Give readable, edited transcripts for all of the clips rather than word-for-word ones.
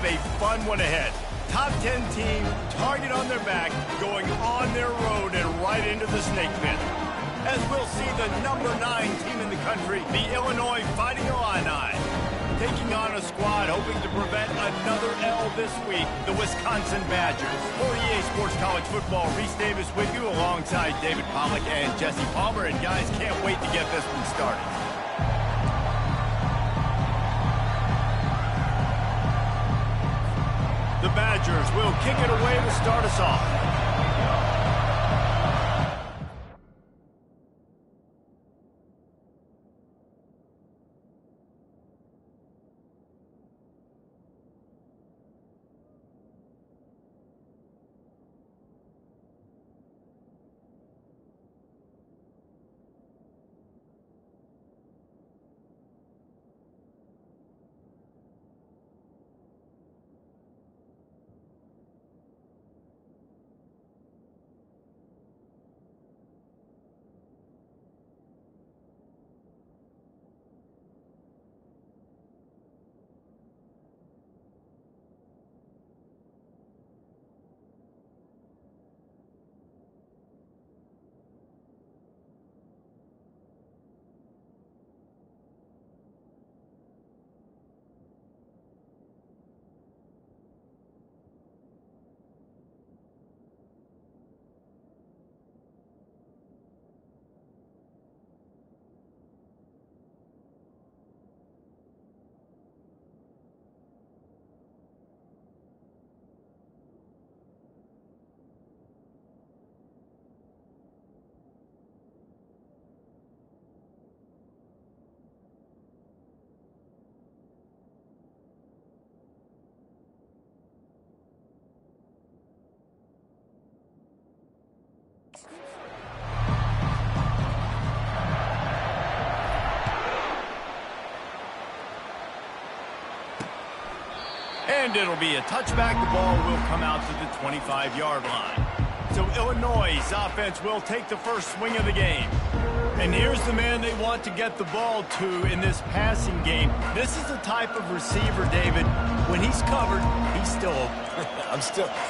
have a fun one ahead. Top 10 team, target on their back, going on their road and right into the snake pit. As we'll see the number 9 team in the country, the Illinois Fighting Illini, taking on a squad hoping to prevent another L this week, the Wisconsin Badgers. For EA Sports College Football, Reese Davis with you alongside David Pollack and Jesse Palmer. And guys, can't wait to get this one started. The Badgers will kick it away to start us off. And it'll be a touchback. The ball will come out to the 25-yard line. So Illinois' offense will take the first swing of the game. And here's the man they want to get the ball to in this passing game. This is the type of receiver, David, when he's covered, he's still open.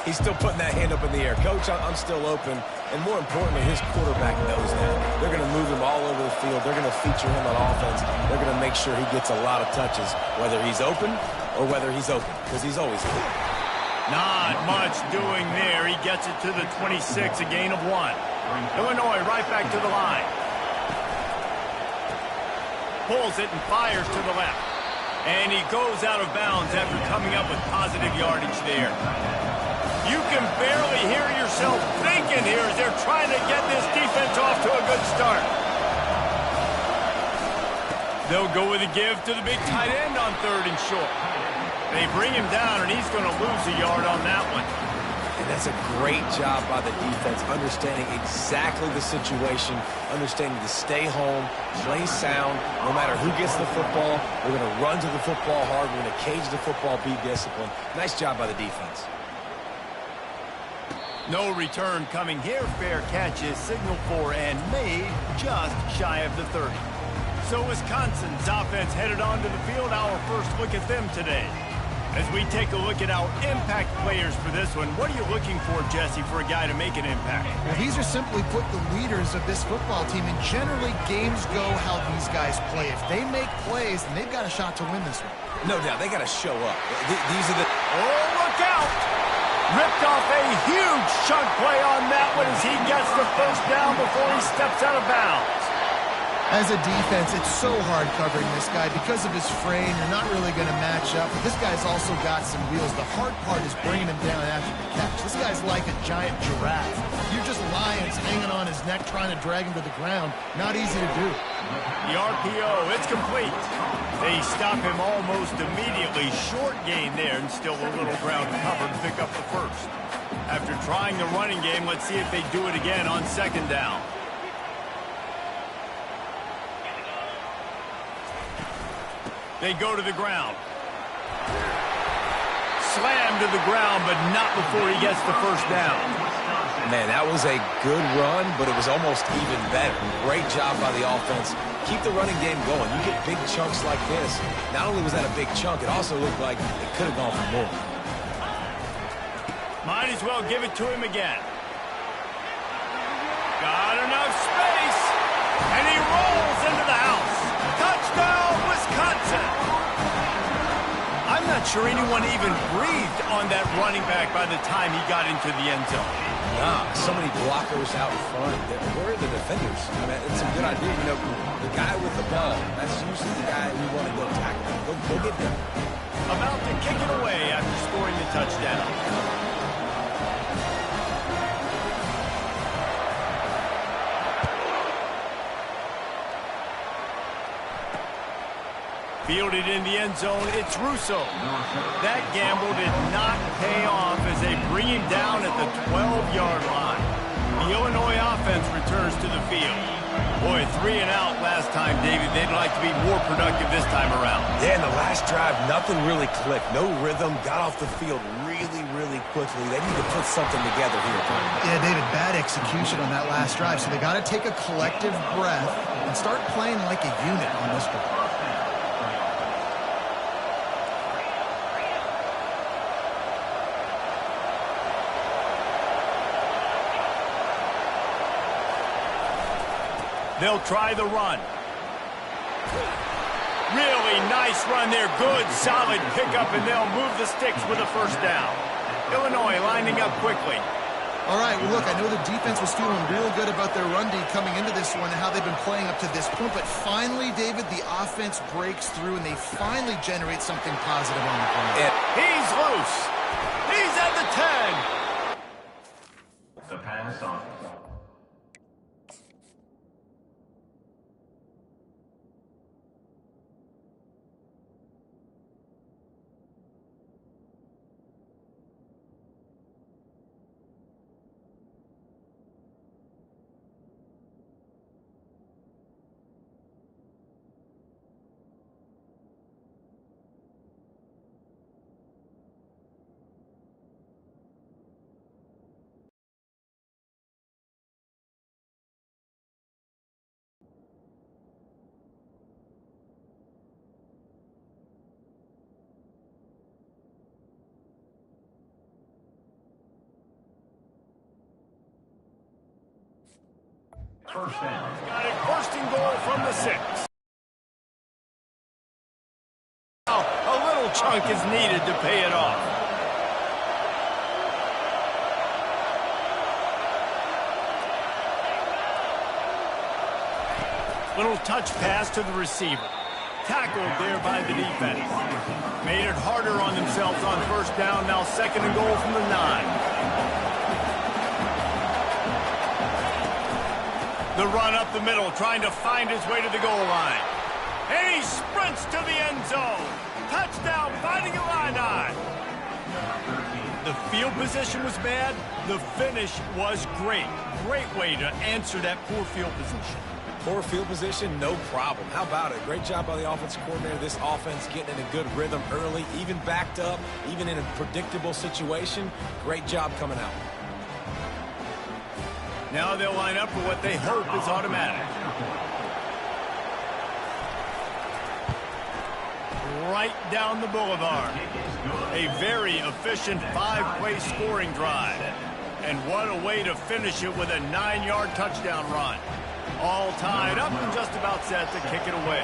He's still putting that hand up in the air. Coach, I'm still open. And more importantly, his quarterback knows that. They're going to move him all over the field. They're going to feature him on offense. They're going to make sure he gets a lot of touches, whether he's open or whether he's open, because he's always open. Not much doing there. He gets it to the 26, a gain of 1. Illinois right back to the line. Pulls it and fires to the left. And he goes out of bounds after coming up with positive yardage there. You can barely hear yourself thinking here as they're trying to get this defense off to a good start. They'll go with a give to the big tight end on 3rd and short. They bring him down, and he's going to lose a yard on that one. And that's a great job by the defense, understanding exactly the situation, understanding to stay home, play sound. No matter who gets the football, we're going to run to the football hard. We're going to cage the football, be disciplined. Nice job by the defense. No return coming here. Fair catch is signaled for and made just shy of the 30. So Wisconsin's offense headed onto the field. Our first look at them today. As we take a look at our impact players for this one, what are you looking for, Jesse, for a guy to make an impact? Well, these are simply put the leaders of this football team, and generally games go how these guys play. If they make plays, then they've got a shot to win this one. No doubt, they got to show up. These are the... Oh, look out! Ripped off a huge chunk play on that one as he gets the first down before he steps out of bounds. As a defense, it's so hard covering this guy. Because of his frame, you're not really going to match up. But this guy's also got some wheels. The hard part is bringing him down after the catch. This guy's like a giant giraffe. You're just lions hanging on his neck trying to drag him to the ground. Not easy to do. The RPO, it's complete. They stop him almost immediately. Short gain there, and still a little ground covered to pick up the first. After trying the running game, let's see if they do it again on 2nd down. They go to the ground. Slammed to the ground, but not before he gets the first down. Man, that was a good run, but it was almost even better. Great job by the offense. Keep the running game going. You get big chunks like this. Not only was that a big chunk, it also looked like it could have gone for more. Might as well give it to him again. Got enough space, and he rolls into the house. Touchdown, Wisconsin! I'm not sure anyone even breathed on that running back by the time he got into the end zone. Nah, so many blockers out in front. Where are the defenders? I mean, it's a good idea. You know, the guy with the ball, that's usually the guy we want to go tackle. Go get him. About to kick it away after scoring the touchdown. Fielded in the end zone, it's Russo. That gamble did not pay off as they bring him down at the 12-yard line. The Illinois offense returns to the field. Boy, 3 and out last time, David. They'd like to be more productive this time around. Yeah, in the last drive, nothing really clicked. No rhythm, got off the field really quickly. They need to put something together here. Yeah, David, bad execution on that last drive, so they got to take a collective breath and start playing like a unit on this one. They'll try the run. Really nice run there. Good, solid pickup, and they'll move the sticks with a first down. Illinois lining up quickly. All right, well, look, I know the defense was feeling real good about their run D coming into this one and how they've been playing up to this point, but finally, David, the offense breaks through, and they finally generate something positive on the play. He's loose. He's at the 10. The pass on. First down. Got it, first and goal from the 6. Now, a little chunk is needed to pay it off. Little touch pass to the receiver. Tackled there by the defense. Made it harder on themselves on first down. Now second and goal from the 9. The run up the middle, trying to find his way to the goal line. And he sprints to the end zone. Touchdown, Fighting Illini. The field position was bad. The finish was great. Great way to answer that poor field position. Poor field position, no problem. How about it? Great job by the offensive coordinator. This offense getting in a good rhythm early, even backed up, even in a predictable situation. Great job coming out. Now they'll line up for what they hope is automatic. Right down the boulevard. A very efficient 5-play scoring drive. And what a way to finish it with a 9-yard touchdown run. All tied up and just about set to kick it away.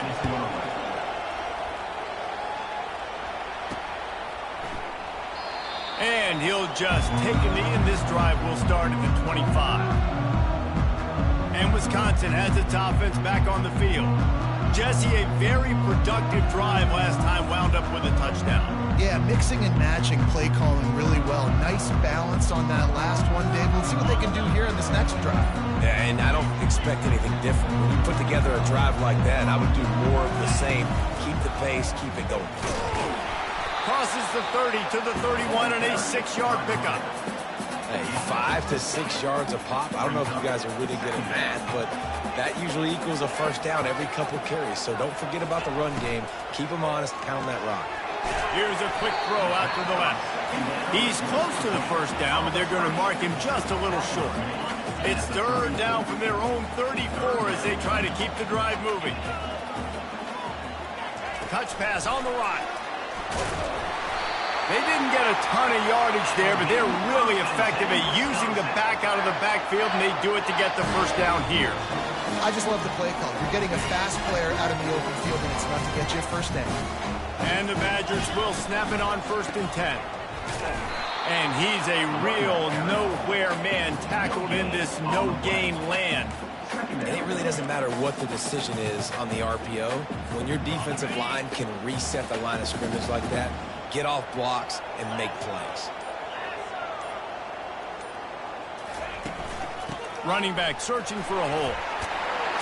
And he'll just take a knee, and this drive will start at the 25. And Wisconsin has its offense back on the field. Jesse, a very productive drive last time, wound up with a touchdown. Yeah, mixing and matching play calling really well. Nice balance on that last one, Dave. Let's see what they can do here in this next drive. Yeah, and I don't expect anything different. When you put together a drive like that, I would do more of the same. Keep the pace, keep it going. Crosses the 30 to the 31 and a 6-yard pickup. Hey, 5 to 6 yards a pop. I don't know if you guys are really good at math, but that usually equals a first down every couple carries. So don't forget about the run game. Keep them honest, pound that rock. Here's a quick throw out to the left. He's close to the first down, but they're going to mark him just a little short. It's third down from their own 34 as they try to keep the drive moving. Touch pass on the right. They didn't get a ton of yardage there, but they're really effective at using the back out of the backfield, and they do it to get the first down here. I just love the play call. You're getting a fast player out of the open field, and it's enough to get you a first down. And the Badgers will snap it on 1st and 10. And he's a real nowhere man tackled in this no-gain land. And it really doesn't matter what the decision is on the RPO. When your defensive line can reset the line of scrimmage like that, get off blocks and make plays. Running back searching for a hole.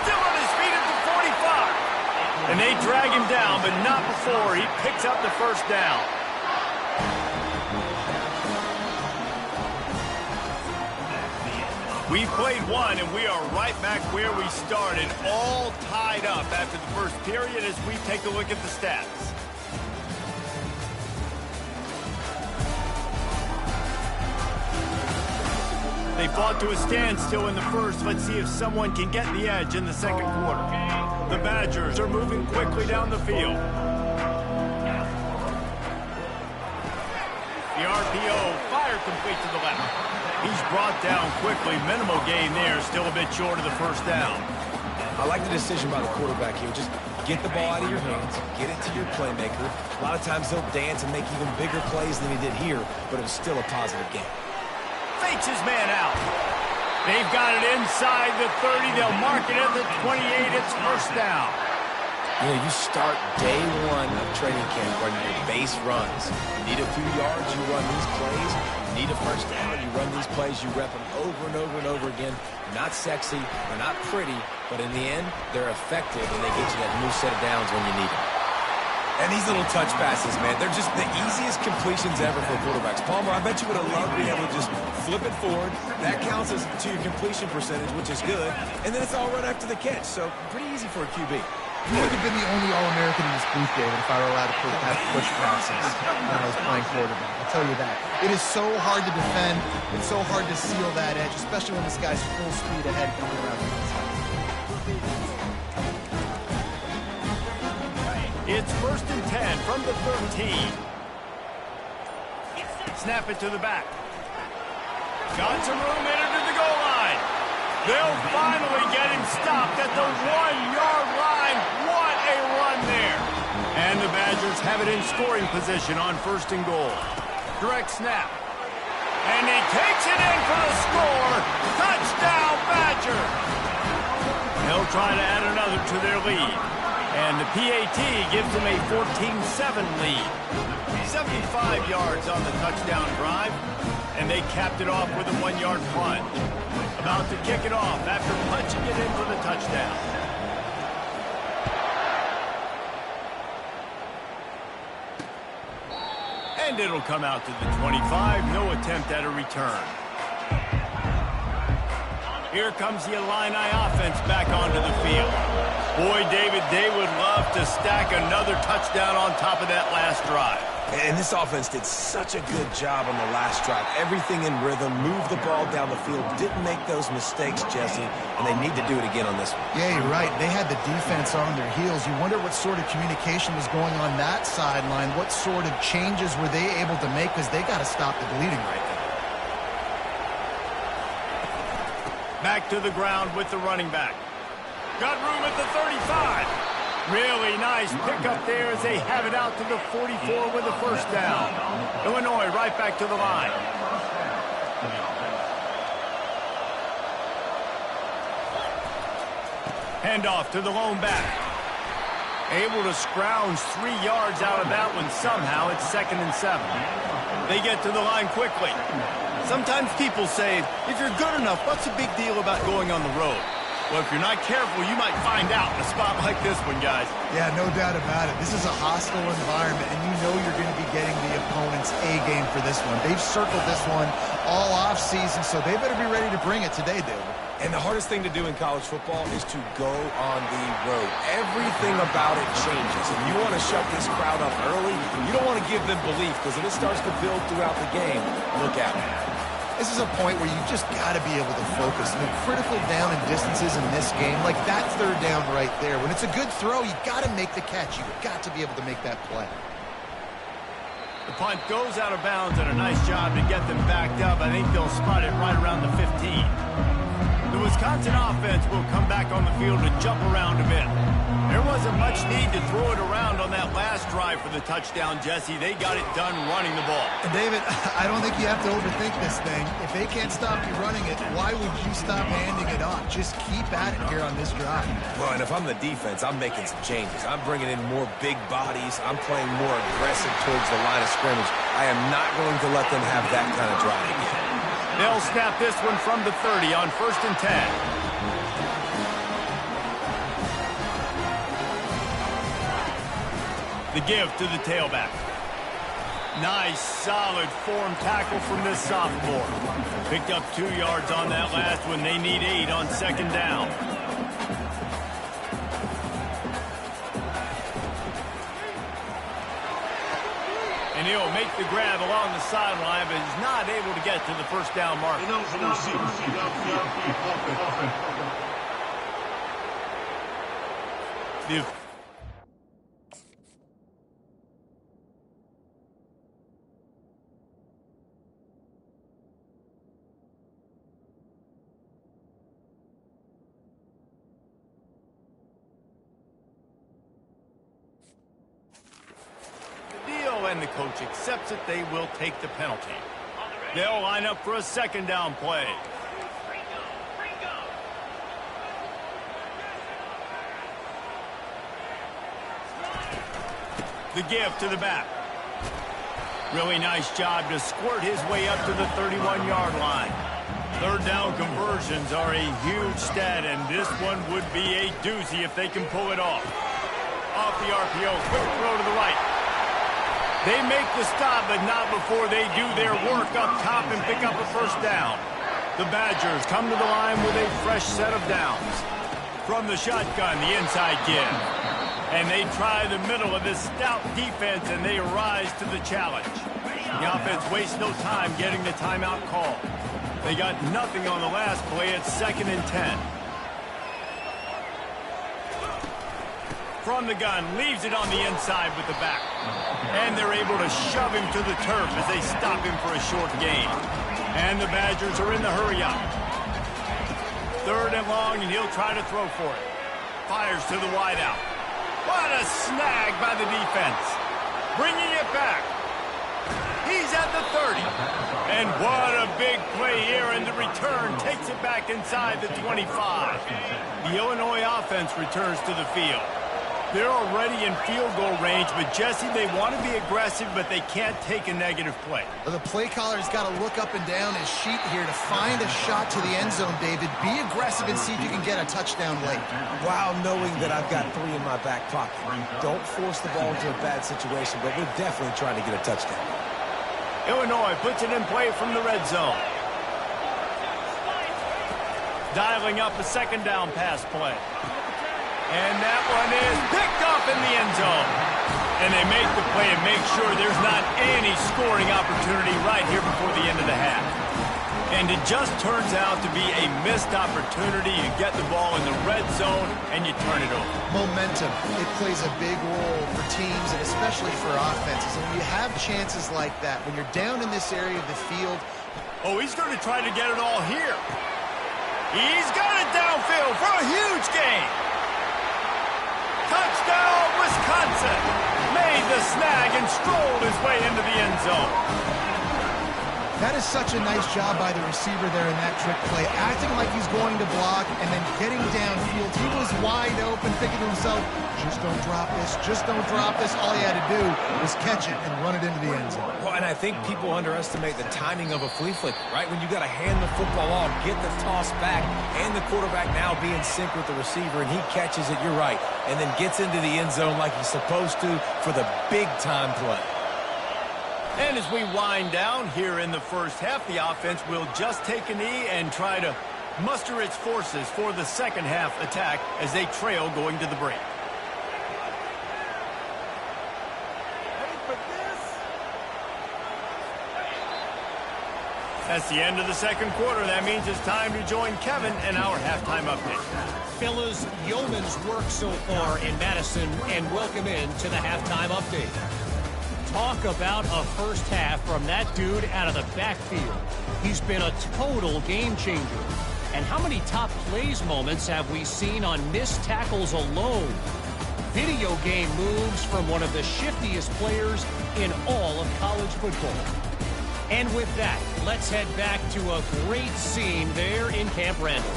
Still on his feet at the 45. And they drag him down, but not before he picks up the first down. We've played one, and we are right back where we started, all tied up after the first period as we take a look at the stats. They fought to a standstill in the first. Let's see if someone can get the edge in the second quarter. The Badgers are moving quickly down the field. The RPO, fire complete to the left. He's brought down quickly. Minimal gain there, still a bit short of the first down. I like the decision by the quarterback here. Just get the ball out of your hands, get it to your playmaker. A lot of times he'll dance and make even bigger plays than he did here, but it was still a positive game. Fakes his man out. They've got it inside the 30. They'll mark it at the 28. It's first down. You know, you start day one of training camp running your base runs. You need a few yards, you run these plays. You need a first down, you run these plays. You rep them over and over and over again. They're not sexy, they're not pretty, but in the end, they're effective, and they get you that new set of downs when you need them. And these little touch passes, man, they're just the easiest completions ever for quarterbacks. Palmer, I bet you would have loved being able to just flip it forward. That counts as to your completion percentage, which is good. And then it's all right after the catch, so pretty easy for a QB. You would have been the only All-American in this booth, David, if I were allowed to have push passes when I was playing quarterback. I'll tell you that. It is so hard to defend. It's so hard to seal that edge, especially when this guy's full speed ahead coming around the outside. It's 1st and 10 from the 13. Snap it to the back. Got some room headed to the goal line. They'll finally get him stopped at the 1-yard line. What a run there. And the Badgers have it in scoring position on 1st and goal. Direct snap. And he takes it in for the score. Touchdown, Badger. They'll try to add another to their lead. And the PAT gives them a 14-7 lead. 75 yards on the touchdown drive. And they capped it off with a 1-yard plunge. About to kick it off after punching it in for the touchdown. And it'll come out to the 25. No attempt at a return. Here comes the Illini offense back onto the field. Boy, David, they would love to stack another touchdown on top of that last drive. And this offense did such a good job on the last drive. Everything in rhythm, moved the ball down the field, didn't make those mistakes, Jesse, and they need to do it again on this one. Yeah, you're right. They had the defense on their heels. You wonder what sort of communication was going on that sideline. What sort of changes were they able to make, because they got to stop the bleeding right now. Back to the ground with the running back. Got room at the 35. Really nice pickup there as they have it out to the 44 with a first down. Illinois right back to the line. Handoff to the lone back. Able to scrounge 3 yards out of that one somehow. It's 2nd and 7. They get to the line quickly. Sometimes people say, if you're good enough, what's the big deal about going on the road? Well, if you're not careful, you might find out in a spot like this one, guys. Yeah, no doubt about it. This is a hostile environment, and you know you're going to be getting the opponent's A-game for this one. They've circled this one all off-season, so they better be ready to bring it today, David. And the hardest thing to do in college football is to go on the road. Everything about it changes. If you want to shut this crowd up early, you don't want to give them belief, because if it starts to build throughout the game, look out. This is a point where you just got to be able to focus. I mean, critical down and distances in this game, like that third down right there. When it's a good throw, you got to make the catch. You've got to be able to make that play. The punt goes out of bounds, and a nice job to get them backed up. I think they'll spot it right around the 15. The Wisconsin offense will come back on the field to jump around a bit. There wasn't much need to throw it around on that last drive for the touchdown, Jesse. They got it done running the ball. And David, I don't think you have to overthink this thing. If they can't stop you running it, why would you stop handing it off? Just keep at it here on this drive. Well, and if I'm the defense, I'm making some changes. I'm bringing in more big bodies. I'm playing more aggressive towards the line of scrimmage. I am not going to let them have that kind of drive again. They'll snap this one from the 30 on 1st and 10. The give to the tailback. Nice, solid form tackle from this sophomore. Picked up 2 yards on that last one. They need 8 on 2nd down. And he'll make the grab along the sideline, but he's not able to get to the 1st down mark. And the coach accepts it. They will take the penalty. They'll line up for a 2nd down play. The give to the back. Really nice job to squirt his way up to the 31-yard line. 3rd down conversions are a huge stat, and this one would be a doozy if they can pull it off. Off the RPO, quick throw to the right. They make the stop, but not before they do their work up top and pick up a 1st down. The Badgers come to the line with a fresh set of downs. From the shotgun, the inside give. And they try the middle of this stout defense, and they rise to the challenge. The offense wastes no time getting the timeout call. They got nothing on the last play. It's 2nd and 10. From the gun, leaves it on the inside with the back. And they're able to shove him to the turf as they stop him for a short gain. And the Badgers are in the hurry up. 3rd and long, and he'll try to throw for it. Fires to the wideout. What a snag by the defense. Bringing it back. He's at the 30. And what a big play here, and the return takes it back inside the 25. The Illinois offense returns to the field. They're already in field goal range, but Jesse, they want to be aggressive, but they can't take a negative play. Well, the play caller's got to look up and down his sheet here to find a shot to the end zone, David. Be aggressive and see if you can get a touchdown late. While knowing that I've got 3 in my back pocket. Don't force the ball into a bad situation, but we're definitely trying to get a touchdown. Illinois puts it in play from the red zone. Dialing up a 2nd down pass play. And that one is picked off in the end zone. And they make the play and make sure there's not any scoring opportunity right here before the end of the half. And it just turns out to be a missed opportunity. You get the ball in the red zone and you turn it over. Momentum. It plays a big role for teams and especially for offenses. And when you have chances like that, when you're down in this area of the field. Oh, he's going to try to get it all here. He's got it downfield for a huge gain. Touchdown, Wisconsin! Made the snag and strolled his way into the end zone. That is such a nice job by the receiver there in that trick play. Acting like he's going to block and then getting downfield. He was wide open, thinking to himself, just don't drop this, just don't drop this. All he had to do was catch it and run it into the end zone. Well, and I think people underestimate the timing of a flea flicker, right? When you got to hand the football off, get the toss back, and the quarterback now be in sync with the receiver, and he catches it, you're right, and then gets into the end zone like he's supposed to for the big-time play. And as we wind down here in the 1st half, the offense will just take a knee and try to muster its forces for the second half attack as they trail going to the break. That's the end of the second quarter. That means it's time to join Kevin and our halftime update. Fellas, yeoman's work so far in Madison, and welcome in to the halftime update. Talk about a first half from that dude out of the backfield. He's been a total game changer. And how many top plays moments have we seen on missed tackles alone? Video game moves from one of the shiftiest players in all of college football. And with that, let's head back to a great scene there in Camp Randall.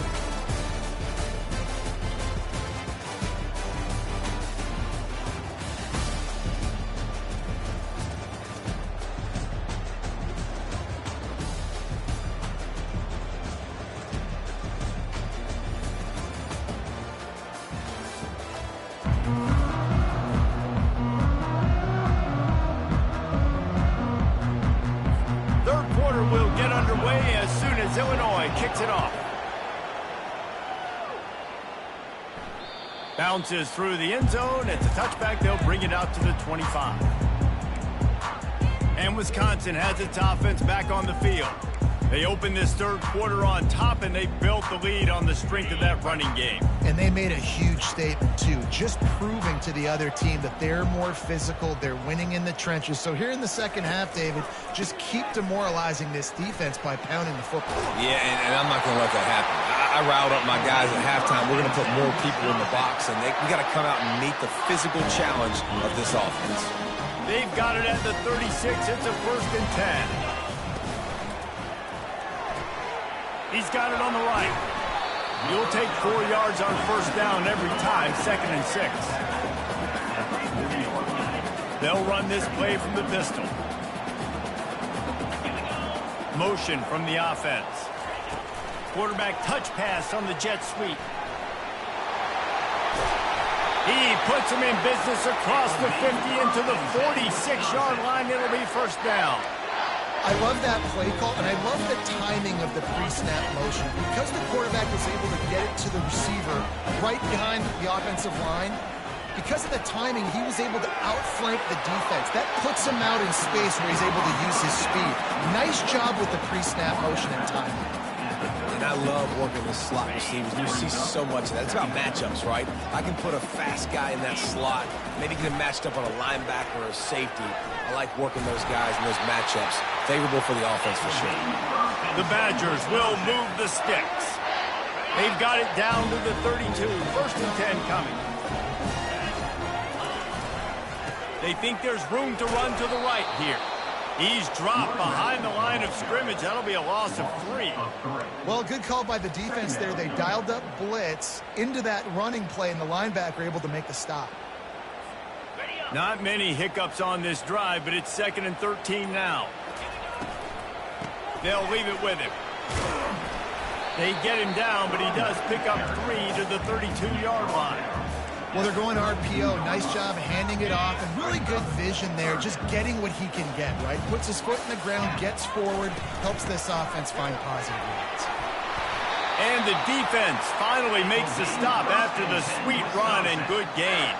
Will get underway as soon as Illinois kicks it off. Bounces through the end zone. It's a touchback. They'll bring it out to the 25. And Wisconsin has its offense back on the field. They opened this third quarter on top, and they built the lead on the strength of that running game. And they made a huge statement, too, just proving to the other team that they're more physical, they're winning in the trenches. So here in the second half, David, just keep demoralizing this defense by pounding the football. Yeah, and I'm not going to let that happen. I riled up my guys at halftime. We're going to put more people in the box, and we got to come out and meet the physical challenge of this offense. They've got it at the 36. It's a 1st and 10. He's got it on the right. You'll take 4 yards on first down every time, 2nd and 6. They'll run this play from the pistol. Motion from the offense. Quarterback touch pass on the jet sweep. He puts him in business across the 50 into the 46-yard line. It'll be first down. I love that play call, and I love the timing of the pre-snap motion. Because the quarterback was able to get it to the receiver right behind the offensive line, because of the timing, he was able to outflank the defense. That puts him out in space where he's able to use his speed. Nice job with the pre-snap motion and timing. And I love working with slot receivers. You see so much of that. It's about matchups, right? I can put a fast guy in that slot, maybe get him matched up on a linebacker or a safety. I like working those guys in those matchups. Favorable for the offense for sure. The Badgers will move the sticks. They've got it down to the 32. 1st and 10 coming. They think there's room to run to the right here. He's dropped behind the line of scrimmage. That'll be a loss of 3. Well, good call by the defense there. They dialed up blitz into that running play, and the linebacker able to make the stop. Not many hiccups on this drive, but it's 2nd and 13 now. They'll leave it with him. They get him down, but he does pick up 3 to the 32-yard line. Well, they're going RPO. Nice job handing it off, and really good vision there, just getting what he can get, right? Puts his foot in the ground, gets forward, helps this offense find positive yards. And the defense finally makes the stop after the sweet run and good gain.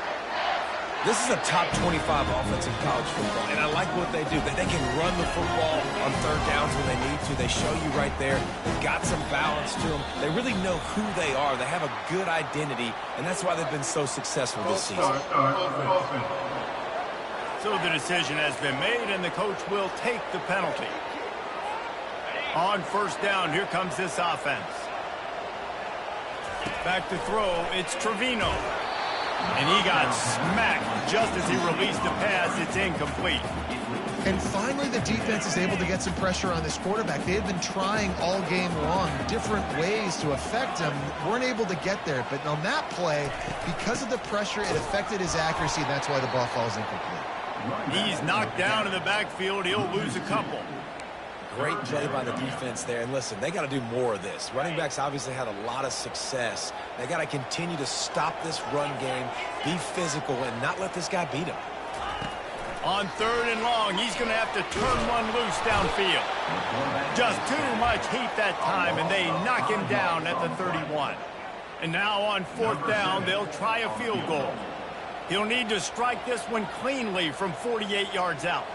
This is a top 25 offense in college football, and I like what they do. They can run the football on third downs when they need to. They show you right there. They've got some balance to them. They really know who they are. They have a good identity, and that's why they've been so successful this season. So the decision has been made, and the coach will take the penalty. On first down, here comes this offense. Back to throw, it's Trevino. And he got smacked just as he released the pass. It's incomplete. And finally, the defense is able to get some pressure on this quarterback. They had been trying all game long different ways to affect him. Weren't able to get there. But on that play, because of the pressure, it affected his accuracy. That's why the ball falls incomplete. He's knocked down in the backfield. He'll lose a couple. Great play by the defense there. And listen, they got to do more of this. Running backs obviously had a lot of success. They got to continue to stop this run game, be physical, and not let this guy beat him. On 3rd and long, he's going to have to turn one loose downfield. Just too much heat that time, and they knock him down at the 31. And now on 4th down, they'll try a field goal. He'll need to strike this one cleanly from 48 yards out.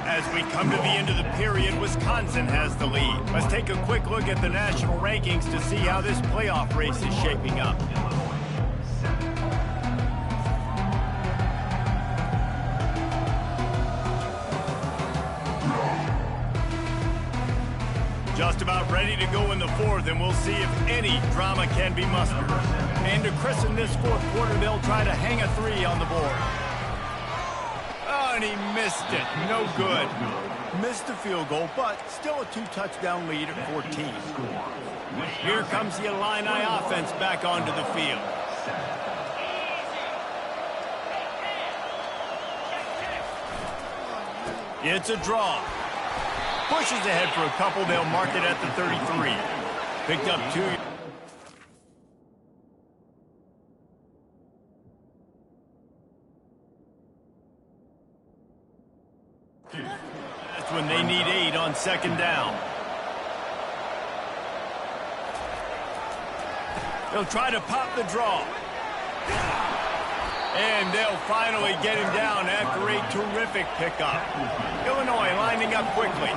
As we come to the end of the period, Wisconsin has the lead. Let's take a quick look at the national rankings to see how this playoff race is shaping up. Just about ready to go in the 4th, and we'll see if any drama can be mustered. And to christen this 4th quarter, they'll try to hang a 3 on the board. Oh, and he missed it. No good. Missed the field goal, but still a 2-touchdown lead at 14. Here comes the Illini offense back onto the field. It's a draw. Pushes ahead for a couple. They'll mark it at the 33. Picked up 2. That's when they need 8 on 2nd down. They'll try to pop the draw. And they'll finally get him down after a terrific pickup. Illinois lining up quickly.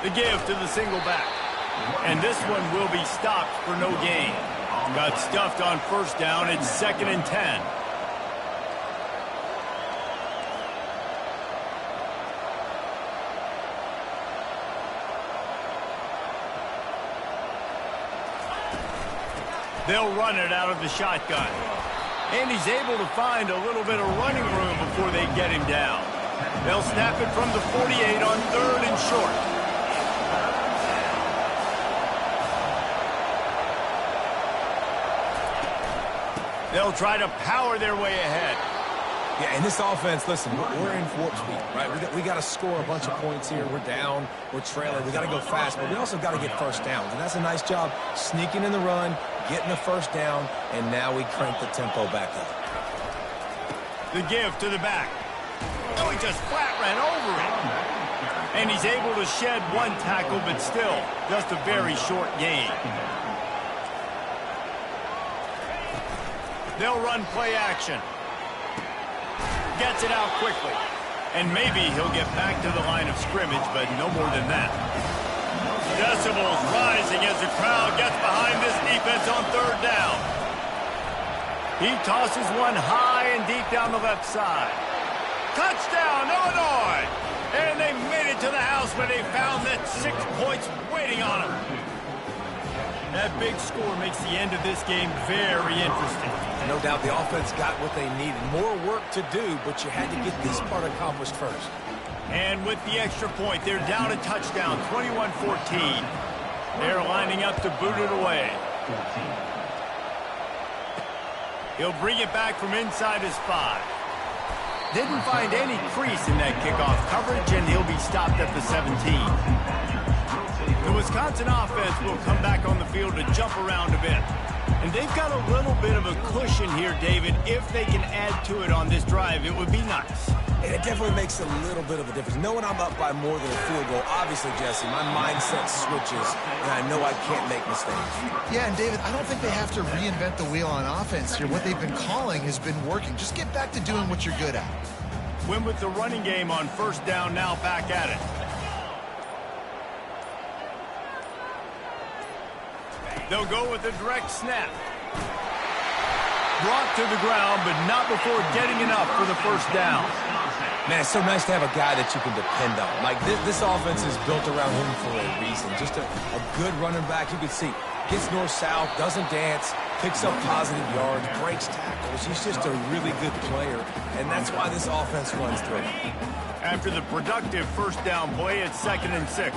The give to the single back. And this one will be stopped for no gain. Got stuffed on 1st down. It's 2nd and 10. They'll run it out of the shotgun. And he's able to find a little bit of running room before they get him down. They'll snap it from the 48 on 3rd and short. They'll try to power their way ahead. Yeah, and this offense, listen, we're in warp speed, right? We got to score a bunch of points here. We're down, we're trailing. We got to go fast, but we also got to get 1st downs. And that's a nice job sneaking in the run, getting the 1st down, and now we crank the tempo back up. The give to the back. Oh, he just flat ran over it. And he's able to shed 1 tackle, but still just a very short gain. They'll run play action. Gets it out quickly. And maybe he'll get back to the line of scrimmage, but no more than that. Decibels rising as the crowd gets behind this defense on 3rd down. He tosses one high and deep down the left side. Touchdown, Illinois! And they made it to the house when they found that 6 points waiting on them. That big score makes the end of this game very interesting. No doubt the offense got what they needed. More work to do, but you had to get this part accomplished first. And with the extra point, they're down a touchdown, 21-14. They're lining up to boot it away. He'll bring it back from inside his 5. Didn't find any crease in that kickoff coverage, and he'll be stopped at the 17. The Wisconsin offense will come back on the field to jump around a bit. And they've got a little bit of a cushion here, David. If they can add to it on this drive, it would be nice. And it definitely makes a little bit of a difference. Knowing I'm up by more than a field goal, obviously, Jesse, my mindset switches, and I know I can't make mistakes. Yeah, and David, I don't think they have to reinvent the wheel on offense here. What they've been calling has been working. Just get back to doing what you're good at. Win with the running game on 1st down, now back at it. They'll go with a direct snap. Brought to the ground, but not before getting enough for the 1st down. Man, it's so nice to have a guy that you can depend on. Like, this offense is built around him for a reason. Just a good running back. You can see, gets north-south, doesn't dance, picks up positive yards, breaks tackles. He's just a really good player, and that's why this offense runs through. After the productive 1st down play, it's 2nd and 6.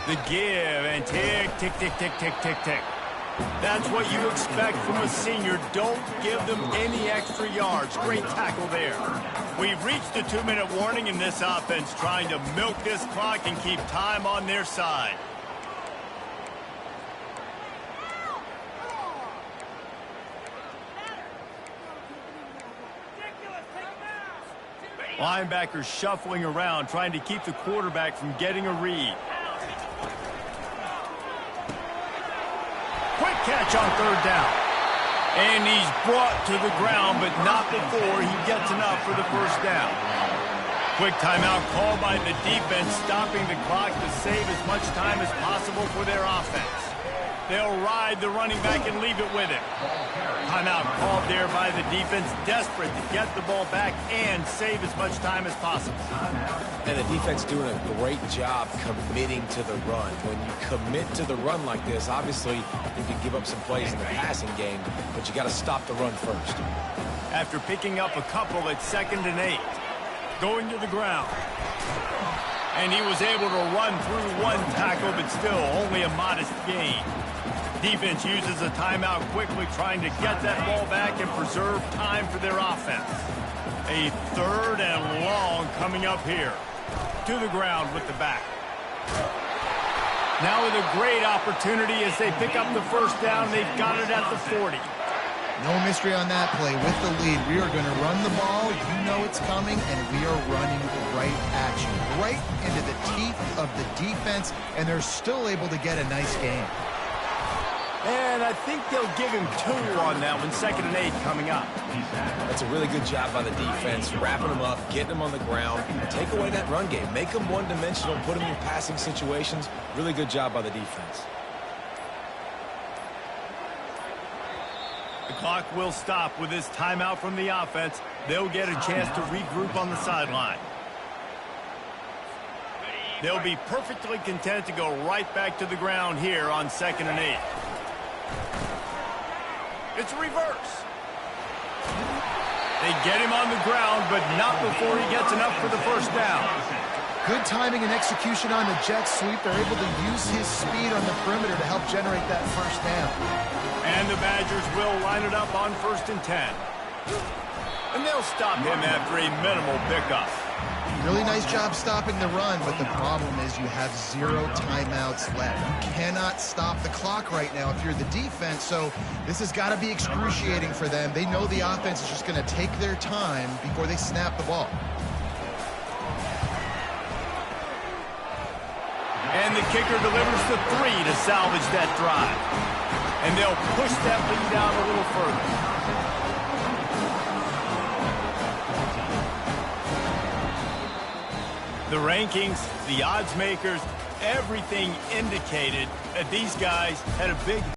The give, and tick, tick, tick, tick, tick, tick, tick. That's what you expect from a senior. Don't give them any extra yards. Great tackle there. We've reached the 2-minute warning in this offense, trying to milk this clock and keep time on their side. Linebackers shuffling around, trying to keep the quarterback from getting a read. Quick catch on 3rd down. And he's brought to the ground, but not before he gets enough for the 1st down. Quick timeout called by the defense, stopping the clock to save as much time as possible for their offense. They'll ride the running back and leave it with him. Timeout called there by the defense, desperate to get the ball back and save as much time as possible. And the defense doing a great job committing to the run. When you commit to the run like this, obviously you can give up some plays in the passing game, but you got to stop the run first. After picking up a couple at 2nd and 8, going to the ground. And he was able to run through one tackle, but still only a modest gain. Defense uses a timeout quickly, trying to get that ball back and preserve time for their offense. A 3rd and long coming up here. To the ground with the back. Now with a great opportunity as they pick up the 1st down. They've got it at the 40. No mystery on that play. With the lead, we are going to run the ball. You know it's coming, and we are running right at you. Right into the teeth of the defense, and they're still able to get a nice game. And I think they'll give him 2 on that one. 2nd and 8 coming up. That's a really good job by the defense, wrapping them up, getting them on the ground. Take away that run game. Make them one-dimensional, put them in passing situations. Really good job by the defense. The clock will stop with this timeout from the offense. They'll get a chance to regroup on the sideline. They'll be perfectly content to go right back to the ground here on 2nd and 8. It's a reverse. They get him on the ground, but not before he gets enough for the 1st down. Good timing and execution on the jet sweep. They're able to use his speed on the perimeter to help generate that 1st down. And the Badgers will line it up on 1st and 10. And they'll stop him after a minimal pickup. Really nice job stopping the run, but the problem is you have 0 timeouts left. You cannot stop the clock right now if you're the defense, so this has got to be excruciating for them. They know the offense is just going to take their time before they snap the ball. And the kicker delivers the 3 to salvage that drive. And they'll push that lead out a little further. The rankings, the odds makers, everything indicated that these guys had a big